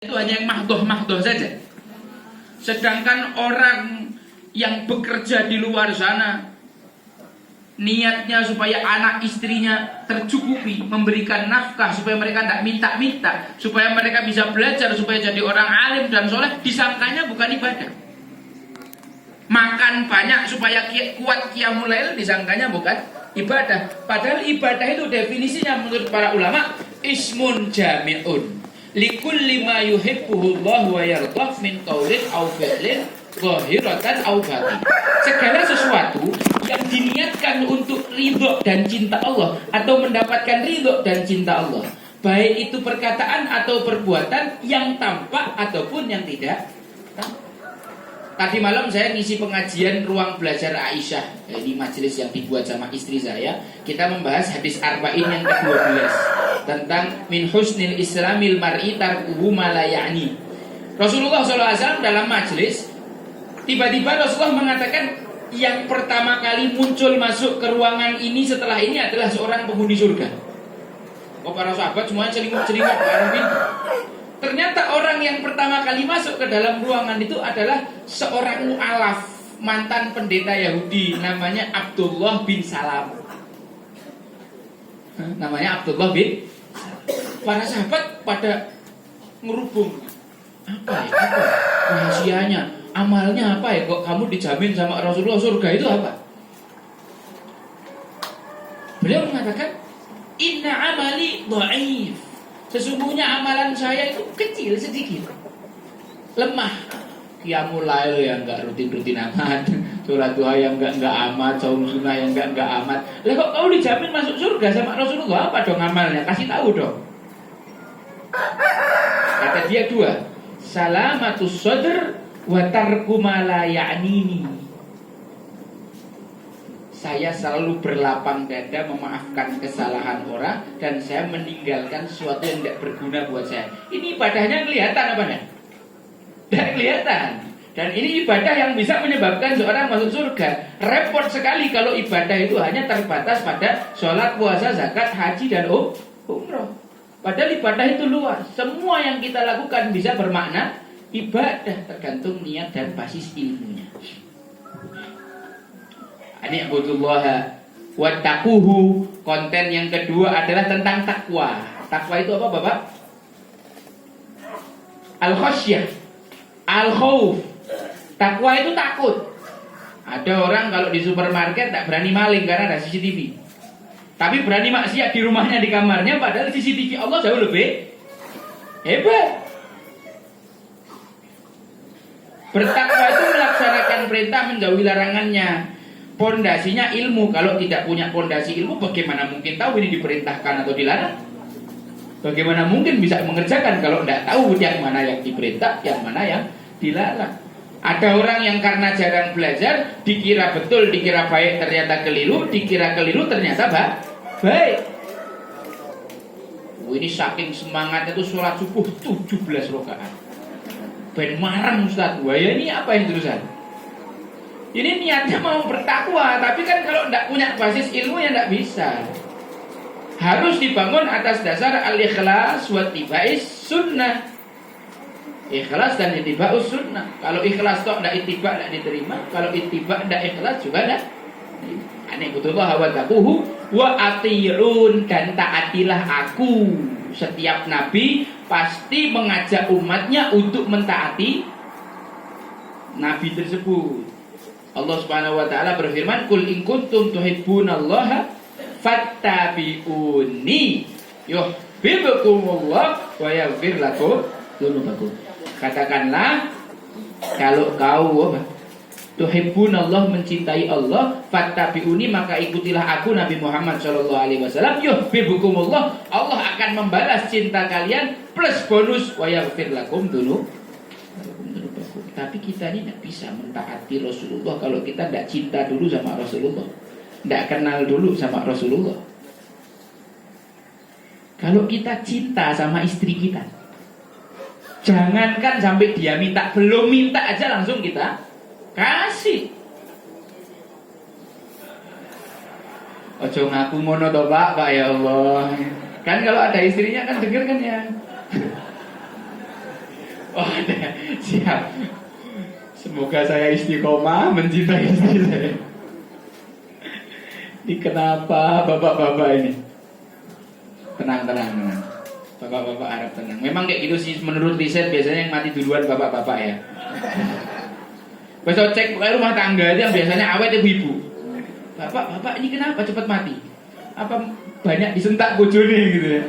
itu hanya yang mahdoh-mahdoh saja. Sedangkan orang yang bekerja di luar sana, niatnya supaya anak istrinya tercukupi, memberikan nafkah, supaya mereka tidak minta-minta, supaya mereka bisa belajar, supaya jadi orang alim dan soleh, disangkanya bukan ibadah. Makan banyak supaya kuat qiyamul lail, disangkanya bukan ibadah. Padahal ibadah itu definisinya menurut para ulama ismun jami'un likulli ma yuhibbuhu Allah wa yardah min qaulin aw fi'lin zahiratan aw batin. Segala sesuatu yang diniatkan untuk ridho dan cinta Allah atau mendapatkan ridho dan cinta Allah, baik itu perkataan atau perbuatan yang tampak ataupun yang tidak tampak. Tadi malam saya ngisi pengajian ruang belajar Aisyah di majelis yang dibuat sama istri saya. Kita membahas hadis arba'in yang ke-12 tentang min husnil islamil mar'i tarkuhu ma la ya'ni. Rasulullah SAW dalam majelis, tiba-tiba Rasulullah mengatakan yang pertama kali muncul masuk ke ruangan ini setelah ini adalah seorang penghuni surga. Oh, para sahabat semuanya celingak-celingak ke arah pintu. Ternyata orang yang pertama kali masuk ke dalam ruangan itu adalah seorang mu'alaf, mantan pendeta Yahudi, namanya Abdullah bin Salam. Namanya Abdullah bin Salam. Para sahabat pada ngerubung. Apa rahasianya? Amalnya apa ya? Kok kamu dijamin sama Rasulullah surga itu apa? Beliau mengatakan, inna amali dhaif. Sesungguhnya amalan saya itu kecil, sedikit, lemah. Qiyamul lail yang enggak rutin-rutin amat, sholat duha yang enggak amat, saum sunnah yang enggak amat. Lah kok kau dijamin masuk surga sama Rasulullah? Apa dong amalnya? Kasih tahu dong. Kata dia dua, salamatus sadr wa tarku ma la ya'nini. Saya selalu berlapang dada memaafkan kesalahan orang dan saya meninggalkan sesuatu yang tidak berguna buat saya. Ini ibadahnya kelihatan apa enggak? Tidak kelihatan. Dan ini ibadah yang bisa menyebabkan seorang masuk surga. Repot sekali kalau ibadah itu hanya terbatas pada sholat, puasa, zakat, haji, dan umroh. Padahal ibadah itu luas. Semua yang kita lakukan bisa bermakna ibadah, tergantung niat dan basis ilmunya. Ani'budullaha wattaquhu. Konten yang kedua adalah tentang takwa. Takwa itu apa, Bapak? Al-khasyah, al-khauf. Takwa itu takut. Ada orang kalau di supermarket tak berani maling karena ada CCTV. Tapi berani maksiat di rumahnya, di kamarnya, padahal CCTV Allah jauh lebih hebat. Bertakwa itu melaksanakan perintah, menjauhi larangannya. Pondasinya ilmu. Kalau tidak punya pondasi ilmu, bagaimana mungkin tahu ini diperintahkan atau dilarang? Bagaimana mungkin bisa mengerjakan kalau tidak tahu yang mana yang diperintah, yang mana yang dilarang? Ada orang yang karena jarang belajar, dikira betul, dikira baik, ternyata keliru, dikira keliru, ternyata baik. Ini saking semangatnya itu sholat subuh 17 rakaat. Ben marang Ustaz. Wah, ya ini apa yang terusan? Ini niatnya mau bertakwa, tapi kan kalau tidak punya basis ilmu ya tidak bisa. Harus dibangun atas dasar al-ikhlas wa ittiba'is sunnah. Ikhlas dan ittiba'us sunnah. Kalau ikhlas kok tidak ittiba' tidak diterima, kalau ittiba' tidak ikhlas juga tidak. Ani'budullaha wa taquhu wa ati'un, dan taatilah aku. Setiap nabi pasti mengajak umatnya untuk mentaati nabi tersebut. Allah Subhanahu wa taala berfirman, "Qul in kuntum tuhibbunallaha fattabi'uni yuhibbukumullah wa yaghfir lakum dzunubakum." Katakanlah, kalau kau tuhibbunallah, mencintai Allah, fattabi'uni, maka ikutilah aku Nabi Muhammad sallallahu alaihi wasallam, yuhibbukumullah, Allah akan membalas cinta kalian plus bonus wa yaghfir lakum dzunubakum. Tapi kita ini tidak bisa mentaati Rasulullah kalau kita tidak cinta dulu sama Rasulullah, tidak kenal dulu sama Rasulullah. Kalau kita cinta sama istri kita, jangankan sampai dia minta, belum minta aja langsung kita kasih. Ojo ngaku mono to Pak, ya Allah. Kan kalau ada istrinya kan denger kan ya. Oh, ada. Siap. Semoga saya istiqomah mencintai istri saya. Ini kenapa bapak-bapak ini? Tenang. Bapak-bapak Arab tenang. Memang kayak gitu sih menurut riset, biasanya yang mati duluan bapak-bapak ya. Besok cek rumah tangga itu yang biasanya awet ibu-ibu. Bapak ini kenapa cepat mati? Apa banyak disentak bojone gitu ya?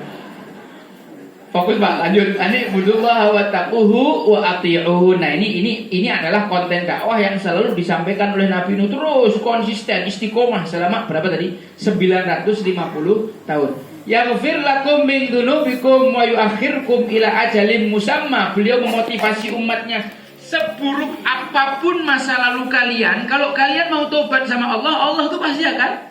Fokus Pak, lanjut. Ani budullah wa taquhu wa ati'uhu. Nah, ini adalah konten dakwah yang selalu disampaikan oleh Nabi Nuh, terus konsisten istiqomah selama berapa tadi? 950 tahun. Yaghfir lakum min dzunubikum wa yuakhirkum ila ajalin musamma. Beliau memotivasi umatnya, seburuk apapun masa lalu kalian, kalau kalian mau tobat sama Allah, Allah tuh pasti akan